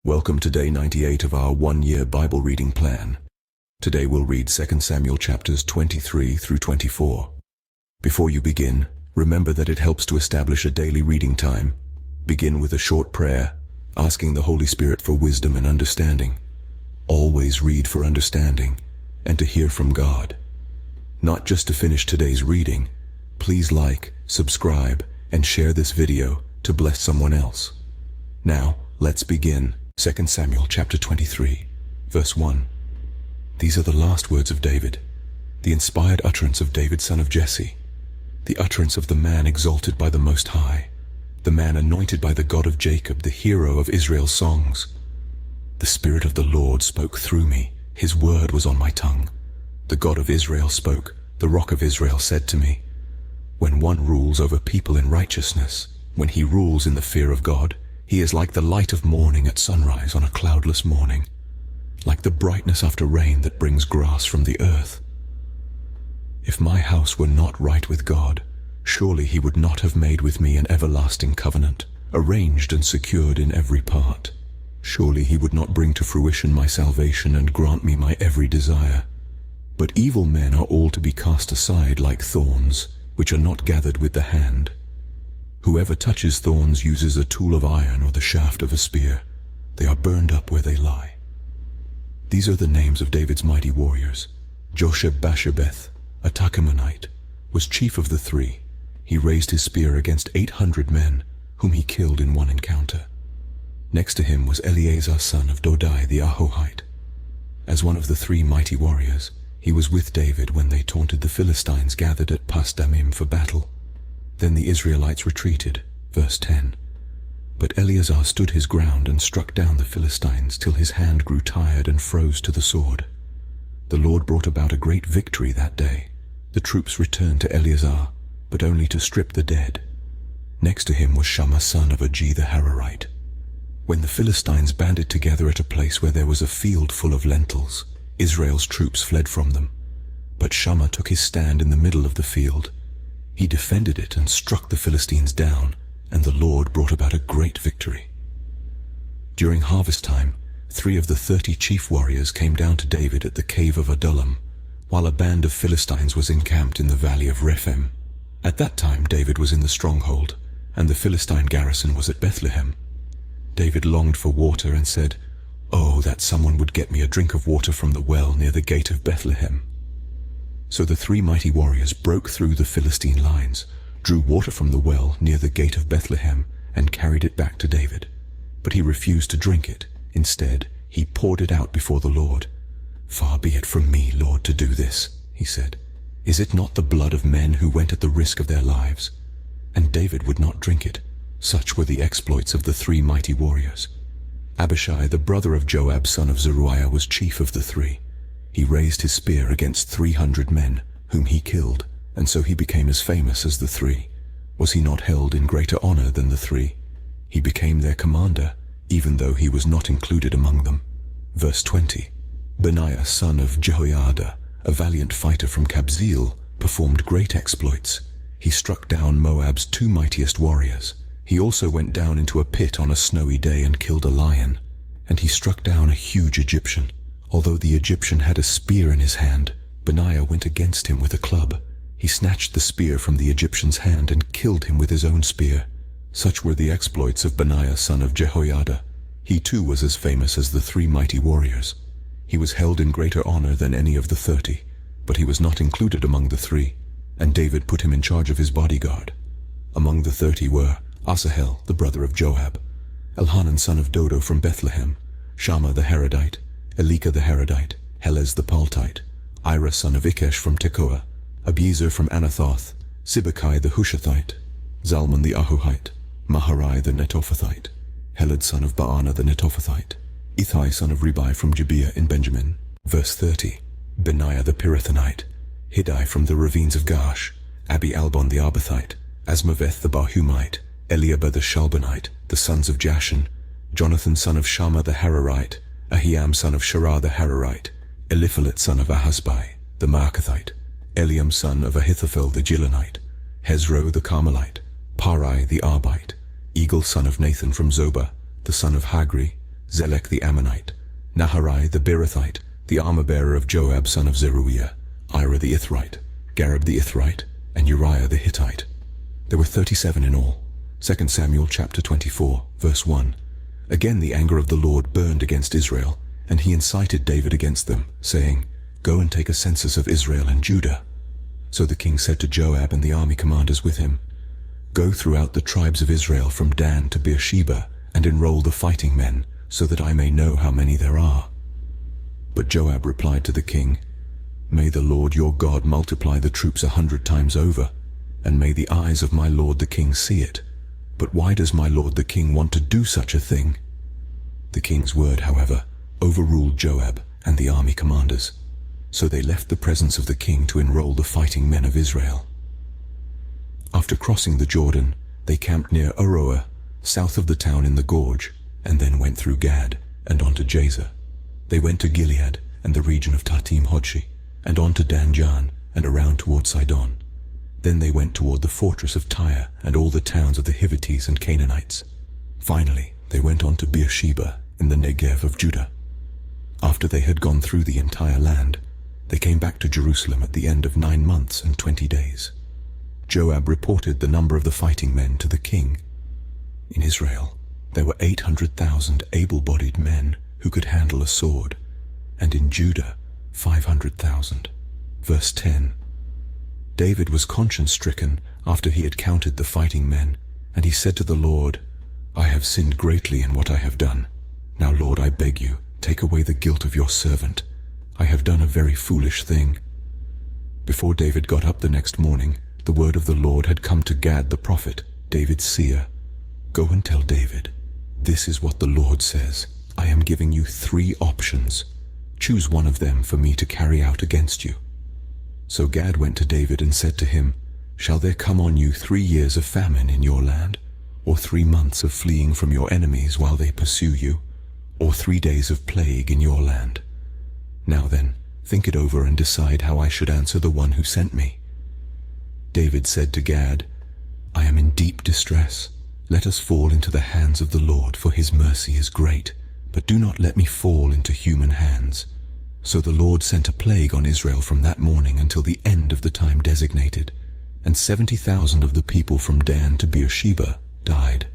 Welcome to day 98 of our one-year Bible reading plan. Today we'll read 2 Samuel chapters 23 through 24. Before you begin, remember that it helps to establish a daily reading time. Begin with a short prayer, asking the Holy Spirit for wisdom and understanding. Always read for understanding and to hear from God. Not just to finish today's reading, please like, subscribe, and share this video to bless someone else. Now, let's begin. 2 Samuel chapter 23, verse 1. These are the last words of David, the inspired utterance of David son of Jesse, the utterance of the man exalted by the Most High, the man anointed by the God of Jacob, the hero of Israel's songs. The Spirit of the Lord spoke through me, his word was on my tongue. The God of Israel spoke, the Rock of Israel said to me, when one rules over people in righteousness, when he rules in the fear of God, he is like the light of morning at sunrise on a cloudless morning, like the brightness after rain that brings grass from the earth. If my house were not right with God, surely he would not have made with me an everlasting covenant, arranged and secured in every part. Surely he would not bring to fruition my salvation and grant me my every desire. But evil men are all to be cast aside like thorns, which are not gathered with the hand. Whoever touches thorns uses a tool of iron or the shaft of a spear. They are burned up where they lie. These are the names of David's mighty warriors. Josheb-Basshebeth, a Tahkemonite, was chief of the three. He raised his spear against 800 men, whom he killed in one encounter. Next to him was Eleazar son of Dodai the Ahohite. As one of the three mighty warriors, he was with David when they taunted the Philistines gathered at Pas-Dammim for battle. Then the Israelites retreated. Verse 10. But Eleazar stood his ground and struck down the Philistines till his hand grew tired and froze to the sword. The Lord brought about a great victory that day. The troops returned to Eleazar, but only to strip the dead. Next to him was Shammah son of Agee the Hararite. When the Philistines banded together at a place where there was a field full of lentils, Israel's troops fled from them. But Shammah took his stand in the middle of the field. He defended it and struck the Philistines down, and the Lord brought about a great victory. During harvest time, 3 of the 30 chief warriors came down to David at the cave of Adullam, while a band of Philistines was encamped in the valley of Rephaim. At that time David was in the stronghold, and the Philistine garrison was at Bethlehem. David longed for water and said, "Oh, that someone would get me a drink of water from the well near the gate of Bethlehem." So the 3 mighty warriors broke through the Philistine lines, drew water from the well near the gate of Bethlehem, and carried it back to David. But he refused to drink it. Instead, he poured it out before the Lord. "Far be it from me, Lord, to do this," he said. "Is it not the blood of men who went at the risk of their lives?" And David would not drink it. Such were the exploits of the 3 mighty warriors. Abishai, the brother of Joab son of Zeruiah, was chief of the 3. He raised his spear against 300 men, whom he killed, and so he became as famous as the 3. Was he not held in greater honor than the 3? He became their commander, even though he was not included among them. Verse 20. Benaiah son of Jehoiada, a valiant fighter from Kabzeel, performed great exploits. He struck down Moab's 2 mightiest warriors. He also went down into a pit on a snowy day and killed a lion. And he struck down a huge Egyptian. Although the Egyptian had a spear in his hand, Benaiah went against him with a club. He snatched the spear from the Egyptian's hand and killed him with his own spear. Such were the exploits of Benaiah son of Jehoiada. He too was as famous as the 3 mighty warriors. He was held in greater honor than any of the 30, but he was not included among the 3, and David put him in charge of his bodyguard. Among the 30 were Asahel, the brother of Joab, Elhanan son of Dodo from Bethlehem, Shammah the Haradite, Elika the Haradite, Helez the Paltite, Ira son of Ikesh from Tekoa, Abiezer from Anathoth, Sibbecai the Hushathite, Zalman the Ahohite, Maharai the Netophathite, Heled son of Baana the Netophathite, Ithai son of Ribai from Gibeah in Benjamin. Verse 30. Benaiah the Pirathonite, Hiddai from the ravines of Gash, Abi Albon the Arbathite, Asmaveth the Barhumite, Eliabah the Shalbanite, the sons of Jashan, Jonathan son of Shammah the Hararite, Ahiam son of Sharah the Hararite, Eliphalet son of Ahasbai, the Maacathite, Eliam son of Ahithophel the Gilonite, Hezro the Carmelite, Parai the Arbite, Eagle son of Nathan from Zobah, the son of Hagri, Zelek the Ammonite, Naharai the Beerothite, the armor-bearer of Joab son of Zeruiah, Ira the Ithrite, Gareb the Ithrite, and Uriah the Hittite. There were 37 in all. 2 Samuel chapter 24, verse 1. Again the anger of the Lord burned against Israel, and he incited David against them, saying, "Go and take a census of Israel and Judah." So the king said to Joab and the army commanders with him, "Go throughout the tribes of Israel from Dan to Beersheba, and enroll the fighting men, so that I may know how many there are." But Joab replied to the king, "May the Lord your God multiply the troops 100 times over, and may the eyes of my lord the king see it. But why does my lord the king want to do such a thing?" The king's word, however, overruled Joab and the army commanders, so they left the presence of the king to enroll the fighting men of Israel. After crossing the Jordan, they camped near Aroer, south of the town in the gorge, and then went through Gad and on to Jazer. They went to Gilead and the region of Tatim Hodshi, and on to Danjan and around toward Sidon. Then they went toward the fortress of Tyre and all the towns of the Hivites and Canaanites. Finally, they went on to Beersheba in the Negev of Judah. After they had gone through the entire land, they came back to Jerusalem at the end of 9 months and 20 days. Joab reported the number of the fighting men to the king. In Israel, there were 800,000 able-bodied men who could handle a sword, and in Judah, 500,000. Verse 10. David was conscience-stricken after he had counted the fighting men, and he said to the Lord, "I have sinned greatly in what I have done. Now, Lord, I beg you, take away the guilt of your servant. I have done a very foolish thing." Before David got up the next morning, the word of the Lord had come to Gad the prophet, David's seer. "Go and tell David, this is what the Lord says. I am giving you 3 options. Choose one of them for me to carry out against you." So Gad went to David and said to him, "Shall there come on you 3 years of famine in your land? Or 3 months of fleeing from your enemies while they pursue you? Or 3 days of plague in your land? Now then, think it over and decide how I should answer the one who sent me." David said to Gad, "I am in deep distress. Let us fall into the hands of the Lord, for his mercy is great, but do not let me fall into human hands." So the Lord sent a plague on Israel from that morning until the end of the time designated, and 70,000 of the people from Dan to Beersheba died.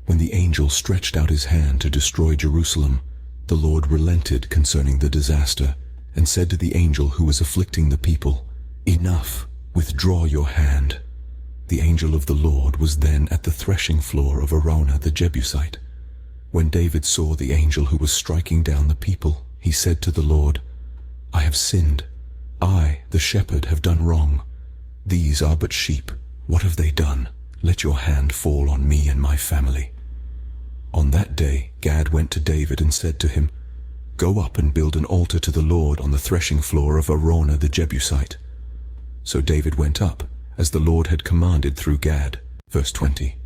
When the angel stretched out his hand to destroy Jerusalem, the Lord relented concerning the disaster, and said to the angel who was afflicting the people, "Enough, withdraw your hand." The angel of the Lord was then at the threshing floor of Araunah the Jebusite. When David saw the angel who was striking down the people, he said to the Lord, "I have sinned. I, the shepherd, have done wrong. These are but sheep. What have they done? Let your hand fall on me and my family." On that day Gad went to David and said to him, "Go up and build an altar to the Lord on the threshing floor of Araunah the Jebusite." So David went up, as the Lord had commanded through Gad. Verse 20.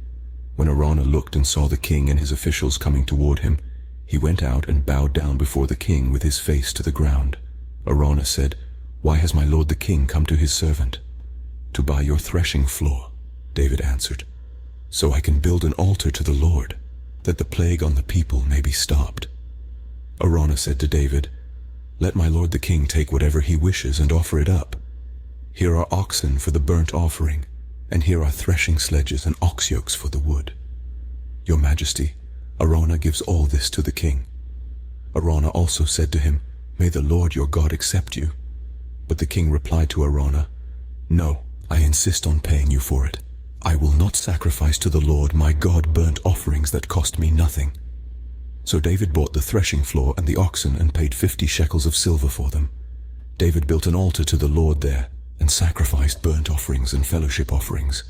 When Araunah looked and saw the king and his officials coming toward him, he went out and bowed down before the king with his face to the ground. Araunah said, "Why has my lord the king come to his servant?" "To buy your threshing floor," David answered, "so I can build an altar to the Lord, that the plague on the people may be stopped." Araunah said to David, "Let my lord the king take whatever he wishes and offer it up. Here are oxen for the burnt offering, and here are threshing sledges and ox yokes for the wood." "Your Majesty, Araunah gives all this to the king." Araunah also said to him, "May the Lord your God accept you." But the king replied to Araunah, "No, I insist on paying you for it. I will not sacrifice to the Lord my God burnt offerings that cost me nothing." So David bought the threshing floor and the oxen and paid 50 shekels of silver for them. David built an altar to the Lord there and sacrificed burnt offerings and fellowship offerings.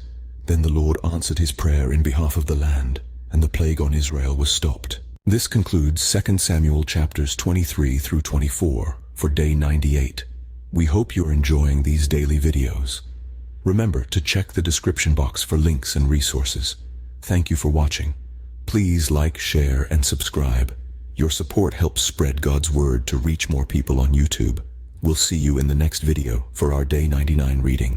Then the Lord answered his prayer in behalf of the land, and the plague on Israel was stopped. This concludes 2 Samuel chapters 23 through 24 for day 98. We hope you're enjoying these daily videos. Remember to check the description box for links and resources. Thank you for watching. Please like, share, and subscribe. Your support helps spread God's word to reach more people on YouTube. We'll see you in the next video for our day 99 reading.